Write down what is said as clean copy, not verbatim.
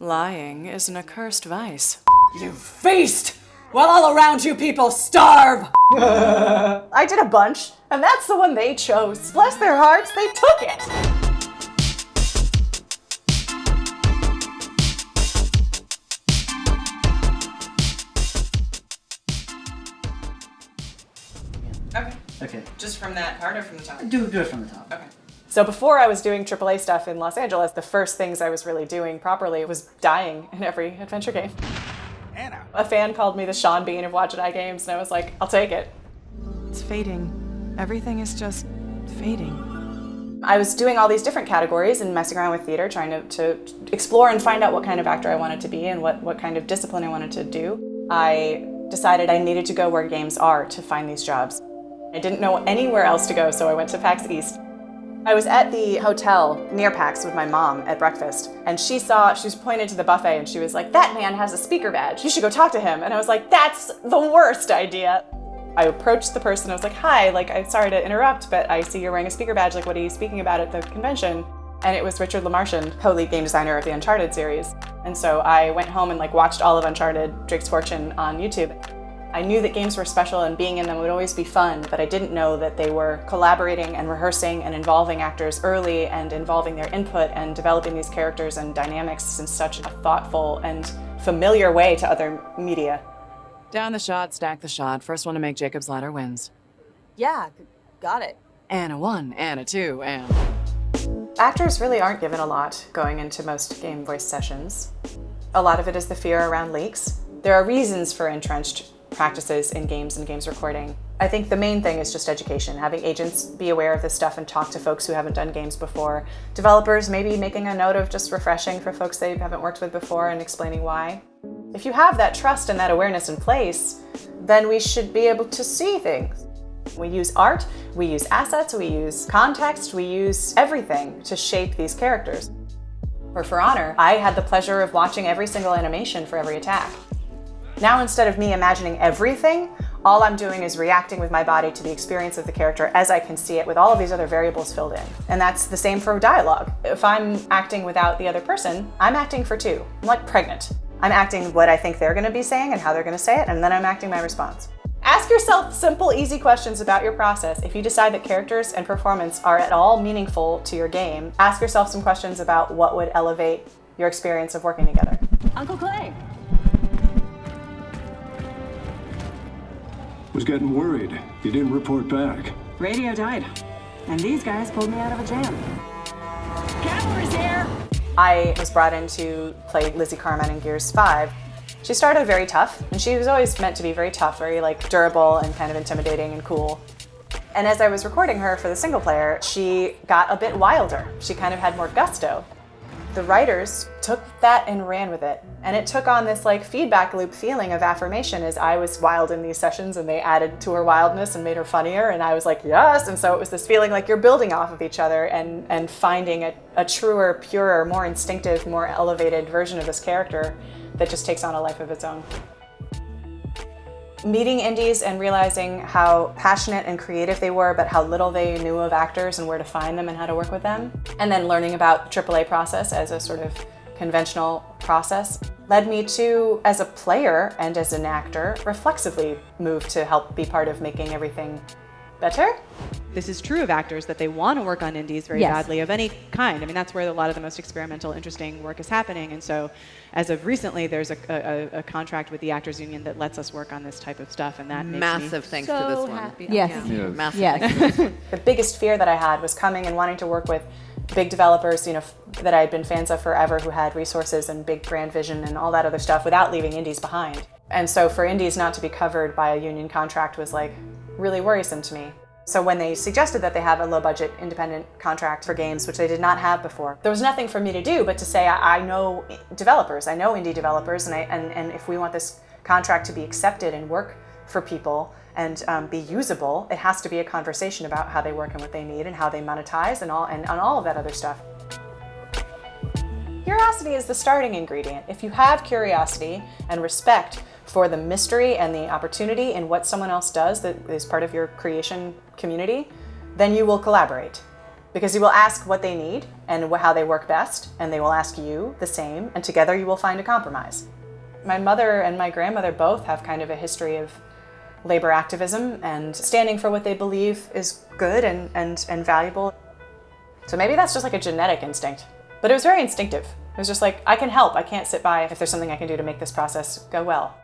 Lying is an accursed vice. You feast while all around you people starve! I did a bunch, and that's the one they chose. Bless their hearts, they took it! Okay. Just from that part or from the top? Do it from the top. Okay. So before I was doing AAA stuff in Los Angeles, the first things I was really doing properly was dying in every adventure game. Anna. A fan called me the Sean Bean of Watch and I games, and I was like, I'll take it. It's fading. Everything is just fading. I was doing all these different categories and messing around with theater, trying to explore and find out what kind of actor I wanted to be and what kind of discipline I wanted to do. I decided I needed to go where games are to find these jobs. I didn't know anywhere else to go, so I went to PAX East. I was at the hotel near PAX with my mom at breakfast, and she was pointed to the buffet and she was like, "That man has a speaker badge. You should go talk to him." And I was like, "That's the worst idea." I approached the person, I was like, "Hi, I'm sorry to interrupt, but I see you're wearing a speaker badge. What are you speaking about at the convention?" And it was Richard LaMarchand, co-lead game designer of the Uncharted series. And so I went home and watched all of Uncharted Drake's Fortune on YouTube. I knew that games were special and being in them would always be fun, but I didn't know that they were collaborating and rehearsing and involving actors early and involving their input and developing these characters and dynamics in such a thoughtful and familiar way to other media. Down the shot, stack the shot. First one to make Jacob's ladder wins. Yeah, got it. Anna 1, Anna 2, and... Actors really aren't given a lot going into most game voice sessions. A lot of it is the fear around leaks. There are reasons for entrenched practices in games and games recording. I think the main thing is just education, having agents be aware of this stuff and talk to folks who haven't done games before. Developers maybe making a note of just refreshing for folks they haven't worked with before and explaining why. If you have that trust and that awareness in place, then we should be able to see things. We use art, we use assets, we use context, we use everything to shape these characters. For Honor, I had the pleasure of watching every single animation for every attack. Now, instead of me imagining everything, all I'm doing is reacting with my body to the experience of the character as I can see it with all of these other variables filled in. And that's the same for dialogue. If I'm acting without the other person, I'm acting for two. I'm like pregnant. I'm acting what I think they're gonna be saying and how they're gonna say it, and then I'm acting my response. Ask yourself simple, easy questions about your process. If you decide that characters and performance are at all meaningful to your game, ask yourself some questions about what would elevate your experience of working together. Uncle Clay. Was getting worried. You didn't report back. Radio died. And these guys pulled me out of a jam. Cavalry's here! I was brought in to play Lizzie Carmine in Gears 5. She started very tough, and she was always meant to be very tough, very durable and kind of intimidating and cool. And as I was recording her for the single player, she got a bit wilder. She kind of had more gusto. The writers took that and ran with it. And it took on this feedback loop feeling of affirmation as I was wild in these sessions, and they added to her wildness and made her funnier, and I was like, yes! And so it was this feeling like you're building off of each other and finding a truer, purer, more instinctive, more elevated version of this character that just takes on a life of its own. Meeting indies and realizing how passionate and creative they were, but how little they knew of actors and where to find them and how to work with them, and then learning about the AAA process as a sort of conventional process, led me to, as a player and as an actor, reflexively move to help be part of making everything better. This is true of actors, that they want to work on indies very badly, of any kind. I mean, that's where a lot of the most experimental, interesting work is happening. And so, as of recently, there's a contract with the Actors Union that lets us work on this type of stuff, and that makes massive me thanks so to this one. happy. Yes. Yeah. Massive Yes. thanks to this one. The biggest fear that I had was coming and wanting to work with big developers, that I had been fans of forever, who had resources and big brand vision and all that other stuff without leaving indies behind. And so for indies not to be covered by a union contract was really worrisome to me. So when they suggested that they have a low-budget independent contract for games, which they did not have before, there was nothing for me to do but to say, I know developers, I know indie developers, and if we want this contract to be accepted and work for people and be usable, it has to be a conversation about how they work and what they need and how they monetize and all of that other stuff. Curiosity is the starting ingredient. If you have curiosity and respect for the mystery and the opportunity in what someone else does that is part of your creation community, then you will collaborate. Because you will ask what they need and how they work best, and they will ask you the same, and together you will find a compromise. My mother and my grandmother both have kind of a history of labor activism and standing for what they believe is good and valuable. So maybe that's just like a genetic instinct. But it was very instinctive. It was just like, I can help. I can't sit by if there's something I can do to make this process go well.